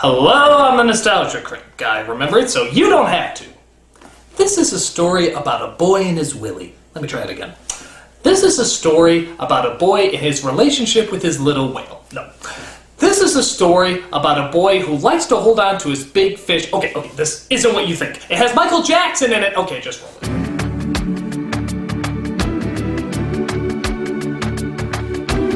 Hello, I'm the Nostalgia Critic guy, remember it? So you don't have to. This is a story about a boy and his Willy. Let me try it again. This is a story about a boy and his relationship with his little whale. No. This is a story about a boy who likes to hold on to his big fish. Okay, this isn't what you think. It has Michael Jackson in it. Okay, just roll it.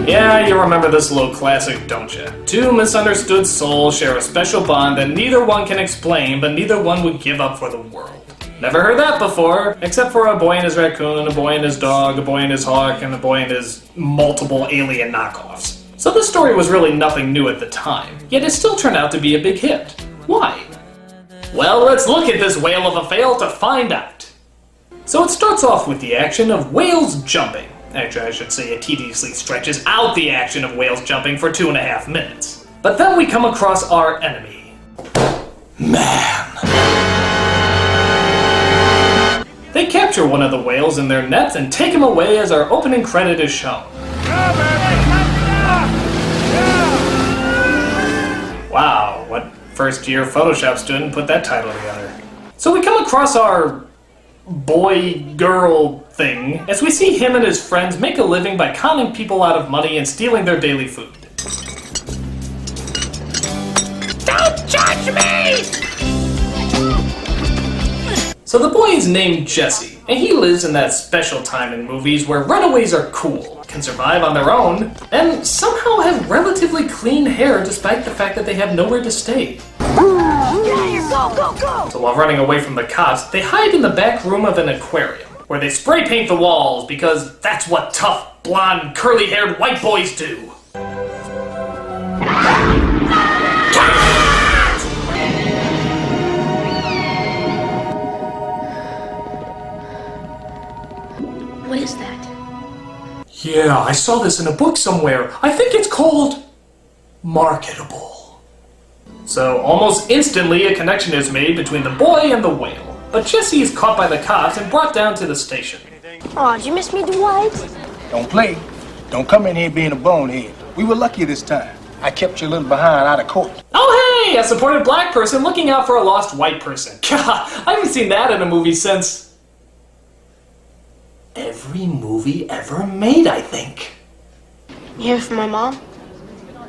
Yeah, you remember this little classic, don't you? Two misunderstood souls share a special bond that neither one can explain, but neither one would give up for the world. Never heard that before, except for a boy and his raccoon, a boy and his dog, a boy and his hawk, and a boy and his multiple alien knockoffs. So this story was really nothing new at the time, yet it still turned out to be a big hit. Why? Well, let's look at this whale of a fail to find out. So it starts off with the action of whales jumping. Actually, I should say it tediously stretches out the action of whales jumping for 2.5 minutes. But then we come across our enemy. Man. They capture one of the whales in their nets and take him away as our opening credit is shown. Wow, what first-year Photoshop student put that title together? So we come across our boy-girl thing as we see him and his friends make a living by conning people out of money and stealing their daily food. Don't judge me! So the boy is named Jesse, and he lives in that special time in movies where runaways are cool, can survive on their own, and somehow have relatively clean hair despite the fact that they have nowhere to stay. Go! So while running away from the cops, they hide in the back room of an aquarium, where they spray paint the walls because that's what tough, blonde, curly-haired white boys do. What is that? Yeah, I saw this in a book somewhere. I think it's called marketable. So almost instantly a connection is made between the boy and the whale. But Jesse is caught by the cops and brought down to the station. Aw, did you miss me, Dwight? Don't play. Don't come in here being a bonehead. We were lucky this time. I kept you a little behind out of court. Oh hey, a supported black person looking out for a lost white person. God, I haven't seen that in a movie since every movie ever made, I think. You hear from my mom?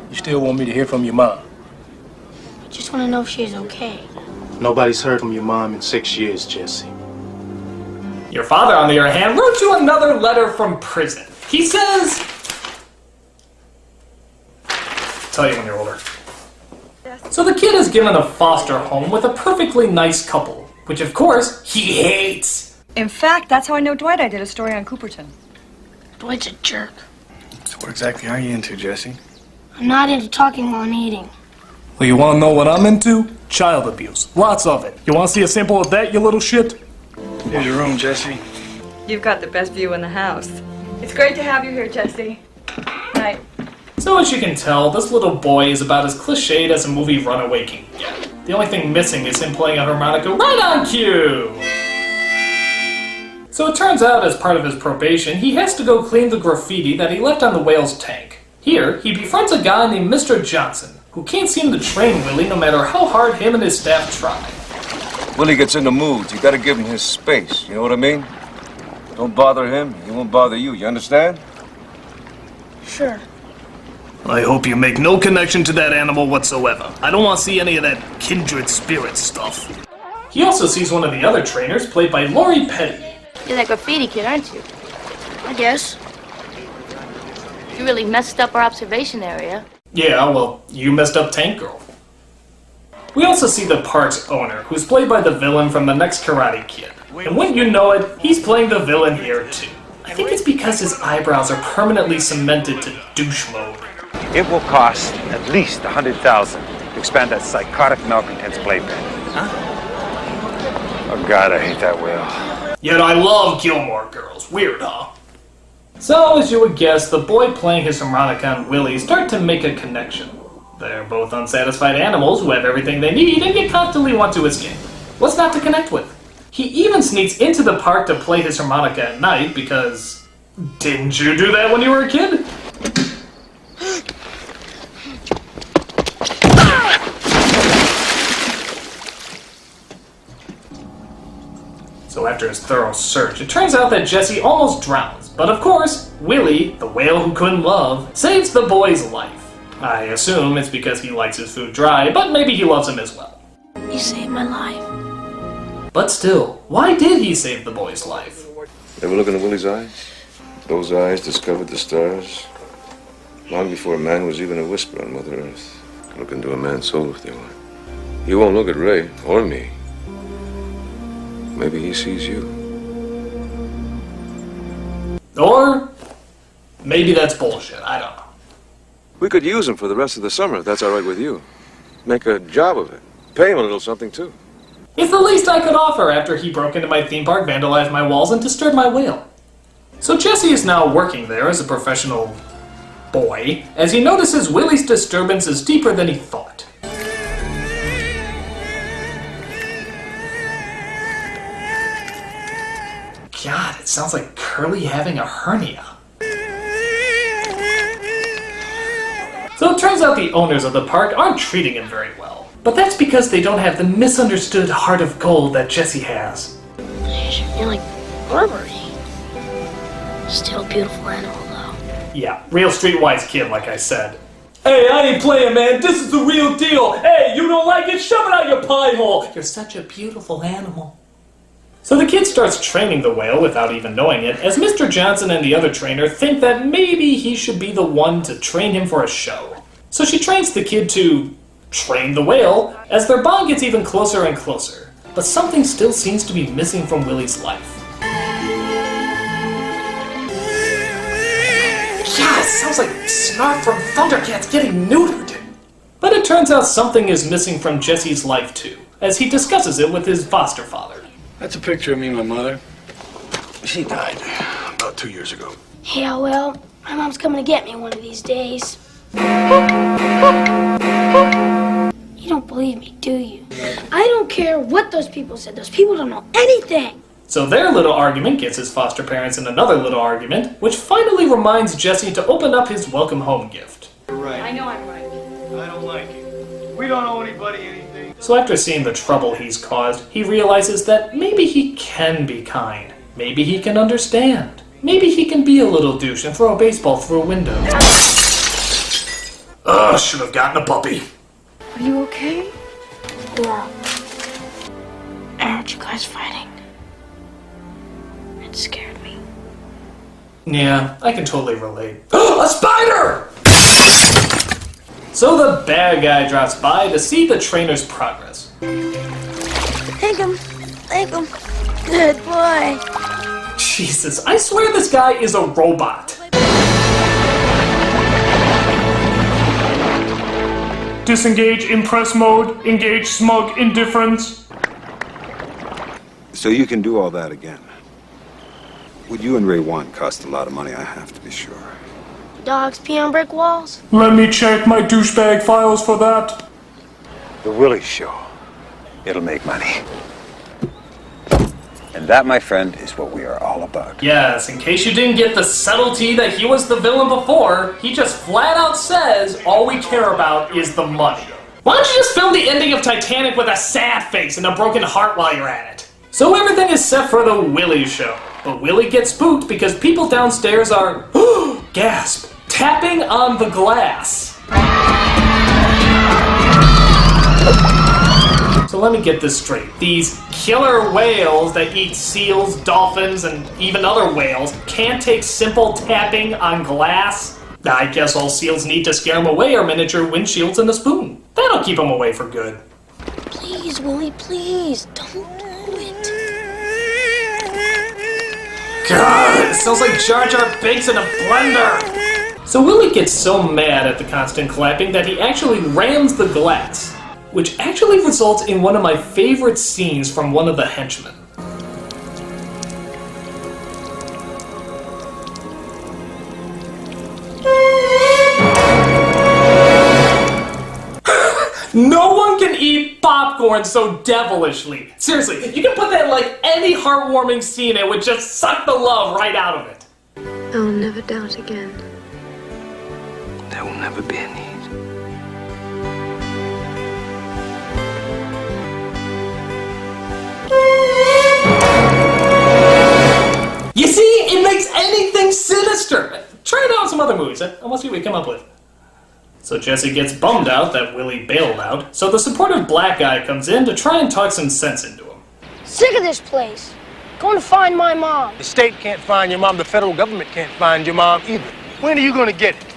You still want me to hear from your mom? I just want to know if she's okay. Nobody's heard from your mom in 6 years, Jesse. Your father, on the other hand, wrote you another letter from prison. He says... Tell you when you're older. So the kid is given a foster home with a perfectly nice couple, which of course, he hates. In fact, that's how I know Dwight. I did a story on Cooperton. Dwight's a jerk. So what exactly are you into, Jesse? I'm not into talking while I'm eating. Well, you wanna know what I'm into? Child abuse. Lots of it. You wanna see a sample of that, you little shit? Here's your room, Jesse. You've got the best view in the house. It's great to have you here, Jesse. Night. So as you can tell, this little boy is about as cliched as a movie runaway can get. The only thing missing is him playing a harmonica right on cue! So it turns out, as part of his probation, he has to go clean the graffiti that he left on the whale's tank. Here, he befriends a guy named Mr. Johnson, who can't seem to train Willy no matter how hard him and his staff try. Willy gets into moods. You gotta give him his space, you know what I mean? Don't bother him, he won't bother you, you understand? Sure. I hope you make no connection to that animal whatsoever. I don't want to see any of that kindred spirit stuff. He also sees one of the other trainers, played by Lori Petty. You're that graffiti kid, aren't you? I guess. You really messed up our observation area. Yeah, well, you messed up Tank Girl. We also see the park's owner, who's played by the villain from the next Karate Kid. And wouldn't you know it, he's playing the villain here too. I think it's because his eyebrows are permanently cemented to douche mode. It will cost at least $100,000 to expand that psychotic malcontent's playpen. Huh? Oh God, I hate that whale. Yet I love Gilmore Girls. Weird, huh? So, as you would guess, the boy playing his harmonica and Willy start to make a connection. They're both unsatisfied animals who have everything they need and yet constantly want to escape. What's not to connect with? He even sneaks into the park to play his harmonica at night because... Didn't you do that when you were a kid? So after his thorough search, it turns out that Jesse almost drowns. But of course, Willy, the whale who couldn't love, saves the boy's life. I assume it's because he likes his food dry, but maybe he loves him as well. You saved my life. But still, why did he save the boy's life? Ever look into Willy's eyes? Those eyes discovered the stars long before man was even a whisper on Mother Earth. Look into a man's soul if they want. You won't look at Ray or me. Maybe he sees you. Or maybe that's bullshit, I don't know. We could use him for the rest of the summer if that's all right with you. Make a job of it. Pay him a little something too. It's the least I could offer after he broke into my theme park, vandalized my walls, and disturbed my whale. So Jesse is now working there as a professional boy, as he notices Willy's disturbance is deeper than he thought. God, it sounds like Curly having a hernia. So it turns out the owners of the park aren't treating him very well. But that's because they don't have the misunderstood heart of gold that Jesse has. You're like Burberry. Still a beautiful animal, though. Yeah, real streetwise kid, like I said. Hey, I ain't playing, man. This is the real deal. Hey, you don't like it? Shove it out your pie hole. You're such a beautiful animal. So the kid starts training the whale without even knowing it, as Mr. Johnson and the other trainer think that maybe he should be the one to train him for a show. So she trains the kid to train the whale, as their bond gets even closer and closer. But something still seems to be missing from Willy's life. Yeah, it sounds like Snarf from Thundercats getting neutered. But it turns out something is missing from Jesse's life too, as he discusses it with his Vostfr father. That's a picture of me and my mother. She died about 2 years ago. Yeah, well, my mom's coming to get me one of these days. You don't believe me, do you? I don't care what those people said. Those people don't know anything. So their little argument gets his foster parents in another little argument, which finally reminds Jesse to open up his welcome home gift. You're right. I know I'm right. I don't like it. We don't owe anybody anything. So after seeing the trouble he's caused, he realizes that maybe he can be kind. Maybe he can understand. Maybe he can be a little douche and throw a baseball through a window. Ugh, should have gotten a puppy. Are you okay? Yeah. I heard you guys fighting. It scared me. Yeah, I can totally relate. A spider! So the bad guy drops by to see the trainer's progress. Thank him. Thank him. Good boy. Jesus, I swear this guy is a robot. Disengage impress mode, engage smug indifference. So you can do all that again. What you and Ray want cost a lot of money, I have to be sure. Dogs pee on brick walls? Let me check my douchebag files for that. The Willy Show. It'll make money. And that, my friend, is what we are all about. Yes, in case you didn't get the subtlety that he was the villain before, he just flat out says all we care about is the money. Why don't you just film the ending of Titanic with a sad face and a broken heart while you're at it? So everything is set for the Willy Show, but Willy gets spooked because people downstairs are, gasp, tapping on the glass. So let me get this straight. These killer whales that eat seals, dolphins, and even other whales can't take simple tapping on glass? I guess all seals need to scare them away are miniature windshields and a spoon. That'll keep them away for good. Please, Willy, please. Don't do it. God, it sounds like Jar Jar Binks in a blender. So Willy gets so mad at the constant clapping that he actually rams the glass, which actually results in one of my favorite scenes from one of the henchmen. No one can eat popcorn so devilishly. Seriously, you can put that in like any heartwarming scene and it would just suck the love right out of it. I'll never doubt again. There will never be a need. Lisa, and we'll see what we come up with. So Jesse gets bummed out that Willy bailed out, so the supportive black guy comes in to try and talk some sense into him. Sick of this place. Going to find my mom. The state can't find your mom. The federal government can't find your mom either. When are you going to get it?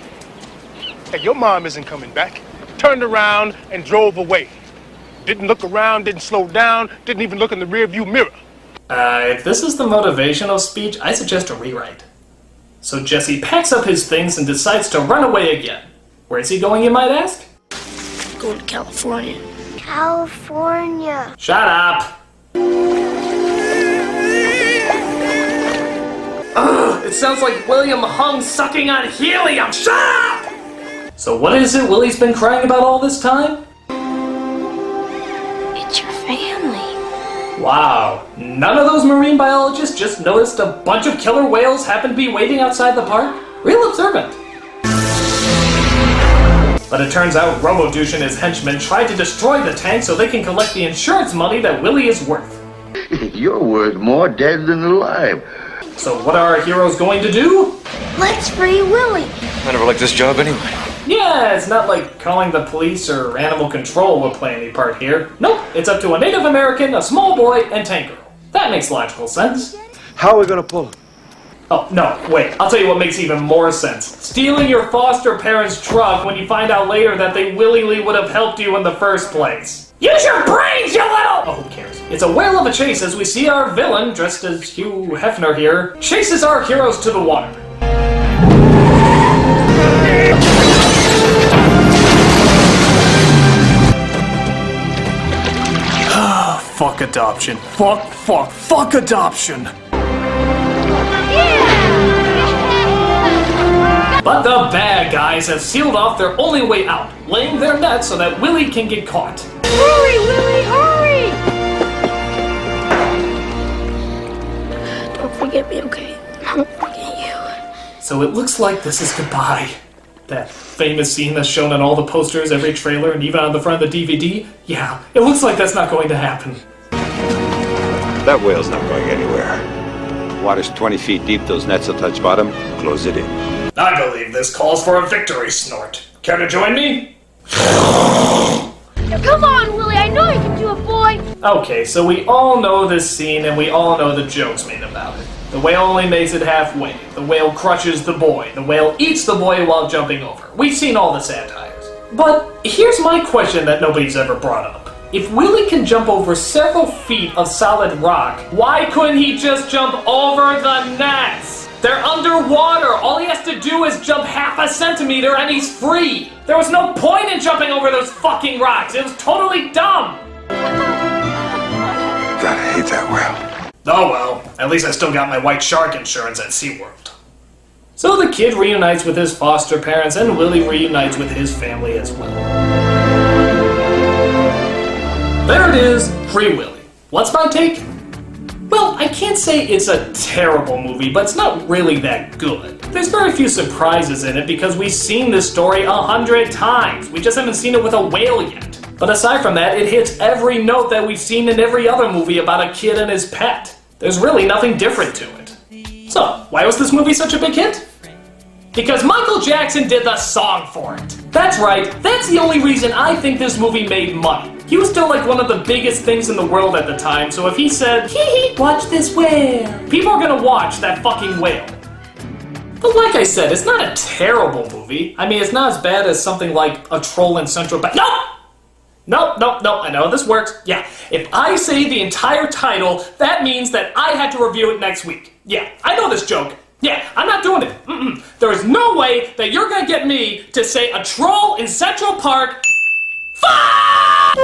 Hey, your mom isn't coming back. Turned around and drove away. Didn't look around, didn't slow down, didn't even look in the rearview mirror. If this is the motivational speech, I suggest a rewrite. So Jesse packs up his things and decides to run away again. Where is he going, you might ask? Going to California. California. Shut up! Ugh, it sounds like William Hung sucking on helium! Shut up! So what is it Willy's been crying about all this time? It's your family. Wow, none of those marine biologists just noticed a bunch of killer whales happened to be waiting outside the park? Real observant. But it turns out Robodouche and his henchmen tried to destroy the tank so they can collect the insurance money that Willy is worth. You're worth more dead than alive. So what are our heroes going to do? Let's free Willy. I never liked this job anyway. Yeah, it's not like calling the police or animal control will play any part here. Nope, it's up to a Native American, a small boy, and Tank Girl. That makes logical sense. How are we gonna pull it? Oh, no, wait, I'll tell you what makes even more sense. Stealing your foster parents' truck when you find out later that they willingly would have helped you in the first place. Use your brains, you little— Oh, who cares? It's a whale of a chase as we see our villain, dressed as Hugh Hefner here, chases our heroes to the water. Fuck adoption. Fuck adoption. But the bad guys have sealed off their only way out, laying their net so that Willy can get caught. Hurry, Willy, hurry! Don't forget me, okay? Don't forget you. So it looks like this is goodbye. That famous scene that's shown on all the posters, every trailer, and even on the front of the DVD? Yeah, it looks like that's not going to happen. That whale's not going anywhere. Water's 20 feet deep, those nets will touch bottom, close it in. I believe this calls for a victory snort. Care to join me? Come on, Willy, I know you can do it, boy! Okay, so we all know this scene and we all know the jokes made about it. The whale only makes it halfway. The whale crushes the boy. The whale eats the boy while jumping over. We've seen all the satires. But here's my question that nobody's ever brought up. If Willy can jump over several feet of solid rock, why couldn't he just jump over the nets? They're underwater. All he has to do is jump half a centimeter and he's free. There was no point in jumping over those fucking rocks. It was totally dumb. Gotta hate that whale. Oh well, at least I still got my white shark insurance at SeaWorld. So the kid reunites with his foster parents and Willy reunites with his family as well. There it is, Free Willy. What's my take? Well, I can't say it's a terrible movie, but it's not really that good. There's very few surprises in it because we've seen this story 100 times. We just haven't seen it with a whale yet. But aside from that, it hits every note that we've seen in every other movie about a kid and his pet. There's really nothing different to it. So, why was this movie such a big hit? Because Michael Jackson did the song for it. That's right, that's the only reason I think this movie made money. He was still like one of the biggest things in the world at the time, so if he said, hee hee, watch this whale, people are gonna watch that fucking whale. But like I said, it's not a terrible movie. I mean, it's not as bad as something like A Troll in Central Park. No, I know this works. Yeah, if I say the entire title, that means that I had to review it next week. Yeah, I know this joke. Yeah, I'm not doing it. There is no way that you're gonna get me to say A Troll in Central Park. Fuck!